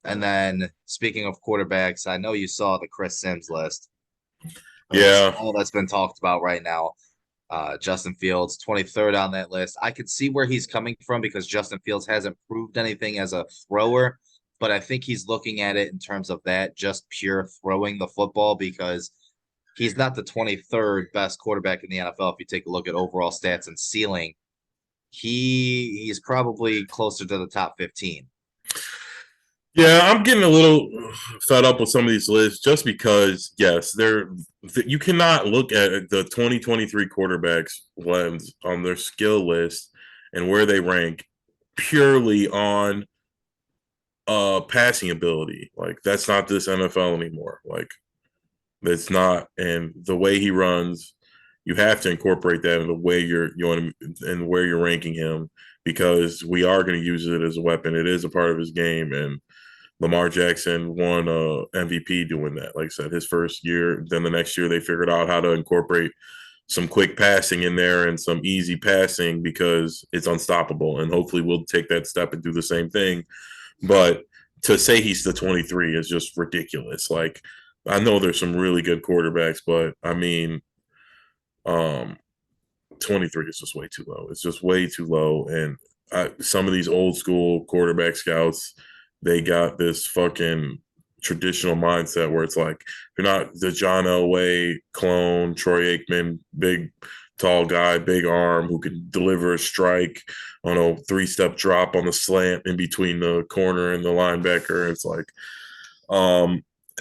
And then speaking of quarterbacks, I know you saw the Chris Sims list. It's Yeah. all that's been talked about right now. Justin Fields, 23rd on that list. I could see where he's coming from because Justin Fields hasn't proved anything as a thrower, but I think he's looking at it in terms of that just pure throwing the football because he's not the 23rd best quarterback in the NFL. If you take a look at overall stats and ceiling, he's probably closer to the top 15. Yeah, I'm getting a little fed up with some of these lists just because, yes, you cannot look at the 2023 quarterbacks lens on their skill list and where they rank purely on passing ability. Like that's not this NFL anymore. Like it's not, and the way he runs, you have to incorporate that in the way you want and where you're ranking him because we are going to use it as a weapon. It is a part of his game, and Lamar Jackson won a MVP doing that. Like I said, his first year, then the next year they figured out how to incorporate some quick passing in there and some easy passing because it's unstoppable. And hopefully we'll take that step and do the same thing. But to say he's the 23 is just ridiculous. Like I know there's some really good quarterbacks, but I mean, um, 23 is just way too low. It's just way too low. And some of these old school quarterback scouts, they got this fucking traditional mindset where it's like, you're not the John Elway clone, Troy Aikman, big, tall guy, big arm who can deliver a strike on a 3-step drop on the slant in between the corner and the linebacker. It's like,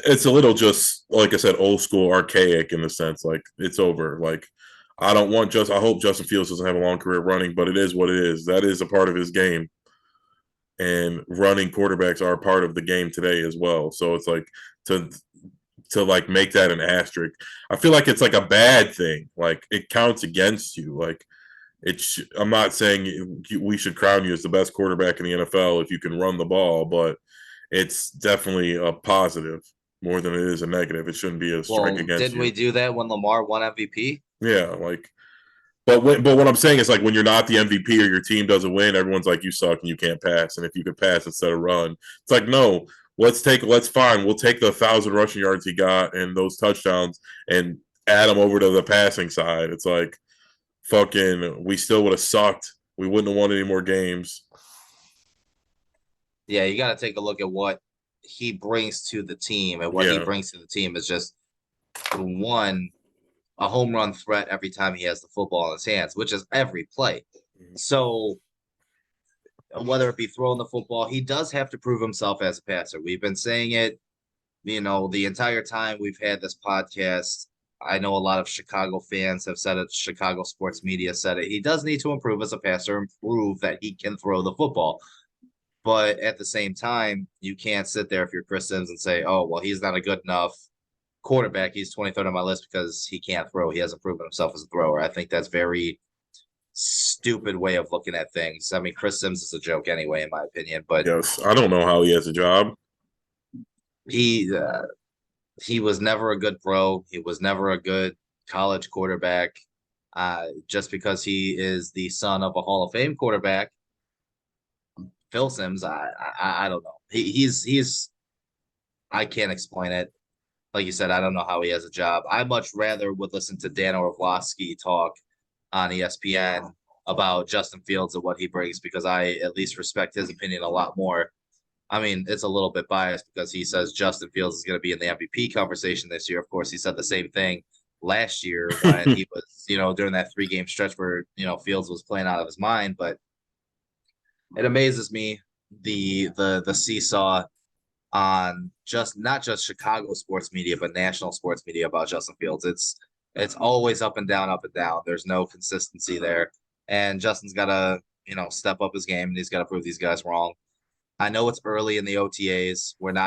it's a little just like I said, old school, archaic in the sense like it's over. Like I hope Justin Fields doesn't have a long career running, but it is what it is. That is a part of his game. And running quarterbacks are part of the game today as well. So it's like to like make that an asterisk. I feel like it's like a bad thing. Like it counts against you. Like I'm not saying we should crown you as the best quarterback in the NFL if you can run the ball, but it's definitely a positive more than it is a negative. It shouldn't be a strike Well, against didn't we you. do that when Lamar won MVP? Yeah, like but what I'm saying is like when you're not the MVP or your team doesn't win, everyone's like you suck and you can't pass. And if you could pass instead of run, it's like no, let's fine. We'll take the 1,000 rushing yards he got and those touchdowns and add them over to the passing side. It's like fucking we still would have sucked. We wouldn't have won any more games. Yeah, you got to take a look at what he brings to the team, and what he Yeah. brings to the team is just one a home run threat every time he has the football in his hands, which is every play. So whether it be throwing the football, he does have to prove himself as a passer. We've been saying it, the entire time we've had this podcast. I know a lot of Chicago fans have said it. Chicago sports media said it. He does need to improve as a passer and prove that he can throw the football. But at the same time, you can't sit there if you're Chris Sims and say, oh, well, he's not a good enough quarterback. He's 23rd on my list because he can't throw. He hasn't proven himself as a thrower. I think that's very stupid way of looking at things. I mean, Chris Sims is a joke anyway, in my opinion, but Yes. I don't know how he has a job. he uh, he was never a good pro. He was never a good college quarterback. Just because he is the son of a Hall of Fame quarterback, Phil Sims, I don't know. He's I can't explain it. Like you said, I don't know how he has a job. I much rather would listen to Dan Orlovsky talk on ESPN about Justin Fields and what he brings because I at least respect his opinion a lot more. I mean, it's a little bit biased because he says Justin Fields is going to be in the MVP conversation this year. Of course, he said the same thing last year when he was, during that 3-game stretch where, Fields was playing out of his mind. But it amazes me the seesaw on just not just Chicago sports media, but national sports media about Justin Fields. It's always up and down, up and down. There's no consistency there. And Justin's gotta, step up his game and he's gotta prove these guys wrong. I know it's early in the OTAs. We're not